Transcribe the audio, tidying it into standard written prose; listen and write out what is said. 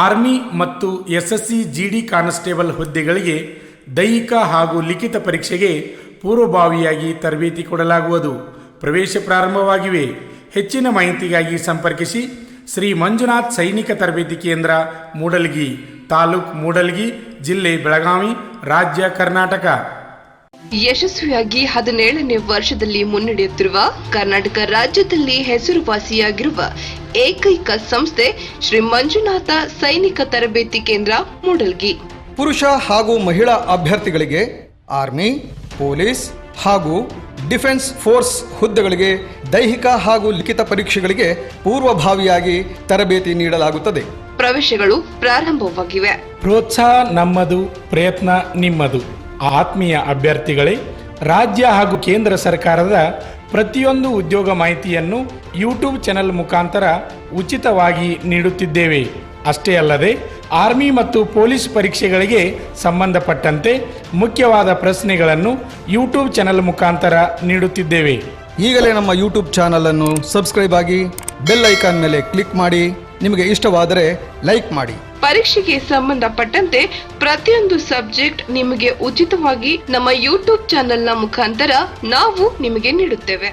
Army ಮತ್ತು SSC ಜಿಡಿ constable ಹುದ್ದೆಗಳಿಗೆ ದೈಹಿಕ ಹಾಗೂ ಲಿಖಿತ ಪರೀಕ್ಷೆಗೆ ಪೂರ್ವಭಾವಿಯಾಗಿ ತರಬೇತಿ ಕೊಡಲಾಗುವುದು. ಪ್ರವೇಶ ಪ್ರಾರಂಭವಾಗಿವೆ. ಹೆಚ್ಚಿನ ಮಾಹಿತಿಗಾಗಿ ಸಂಪರ್ಕಿಸಿ ಶ್ರೀ ಮಂಜುನಾಥ್ ಸೈನಿಕ ತರಬೇತಿ ಕೇಂದ್ರ, ಮೂಡಲಗಿ, ತಾಲೂಕು ಮೂಡಲಗಿ, ಜಿಲ್ಲೆ ಬೆಳಗಾವಿ, ರಾಜ್ಯ ಕರ್ನಾಟಕ. ಯಶಸ್ವಿಯಾಗಿ 17ನೇ ವರ್ಷದಲ್ಲಿ ಮುನ್ನಡೆಯುತ್ತಿರುವ ಕರ್ನಾಟಕ ರಾಜ್ಯದಲ್ಲಿ ಹೆಸರುವಾಸಿಯಾಗಿರುವ ಏಕೈಕ ಸಂಸ್ಥೆ ಶ್ರೀ ಮಂಜುನಾಥ ಸೈನಿಕ ತರಬೇತಿ ಕೇಂದ್ರ, ಮೂಡಲಗಿ. ಪುರುಷ ಹಾಗೂ ಮಹಿಳಾ ಅಭ್ಯರ್ಥಿಗಳಿಗೆ ಆರ್ಮಿ, ಪೊಲೀಸ್ ಹಾಗೂ ಡಿಫೆನ್ಸ್ ಫೋರ್ಸ್ ಹುದ್ದೆಗಳಿಗೆ ದೈಹಿಕ ಹಾಗೂ ಲಿಖಿತ ಪರೀಕ್ಷೆಗಳಿಗೆ ಪೂರ್ವಭಾವಿಯಾಗಿ ತರಬೇತಿ ನೀಡಲಾಗುತ್ತದೆ. ಪ್ರವೇಶಗಳು ಪ್ರಾರಂಭವಾಗಿವೆ. ಪ್ರೋತ್ಸಾಹ ನಮ್ಮದು, ಪ್ರಯತ್ನ ನಿಮ್ಮದು. ಆತ್ಮೀಯ ಅಭ್ಯರ್ಥಿಗಳೇ, ರಾಜ್ಯ ಹಾಗೂ ಕೇಂದ್ರ ಸರ್ಕಾರದ ಪ್ರತಿಯೊಂದು ಉದ್ಯೋಗ ಮಾಹಿತಿಯನ್ನು ಯೂಟ್ಯೂಬ್ ಚಾನೆಲ್ ಮುಖಾಂತರ ಉಚಿತವಾಗಿ ನೀಡುತ್ತಿದ್ದೇವೆ. ಅಷ್ಟೇ ಅಲ್ಲದೆ ಆರ್ಮಿ ಮತ್ತು ಪೊಲೀಸ್ ಪರೀಕ್ಷೆಗಳಿಗೆ ಸಂಬಂಧಪಟ್ಟಂತೆ ಮುಖ್ಯವಾದ ಪ್ರಶ್ನೆಗಳನ್ನು ಯೂಟ್ಯೂಬ್ ಚಾನೆಲ್ ಮುಖಾಂತರ ನೀಡುತ್ತಿದ್ದೇವೆ. ಈಗಲೇ ನಮ್ಮ ಯೂಟ್ಯೂಬ್ ಚಾನಲ್ ಅನ್ನು ಸಬ್ಸ್ಕ್ರೈಬ್ ಆಗಿ ಬೆಲ್ ಐಕಾನ್ ಮೇಲೆ ಕ್ಲಿಕ್ ಮಾಡಿ. ನಿಮಗೆ ಇಷ್ಟವಾದರೆ ಲೈಕ್ ಮಾಡಿ. ಪರೀಕ್ಷೆಗೆ ಸಂಬಂಧಪಟ್ಟಂತೆ ಪ್ರತಿಯೊಂದು ಸಬ್ಜೆಕ್ಟ್ ನಿಮಗೆ ಉಚಿತವಾಗಿ ನಮ್ಮ ಯೂಟ್ಯೂಬ್ ಚಾನೆಲ್ನ ಮುಖಾಂತರ ನಾವು ನಿಮಗೆ ನೀಡುತ್ತೇವೆ.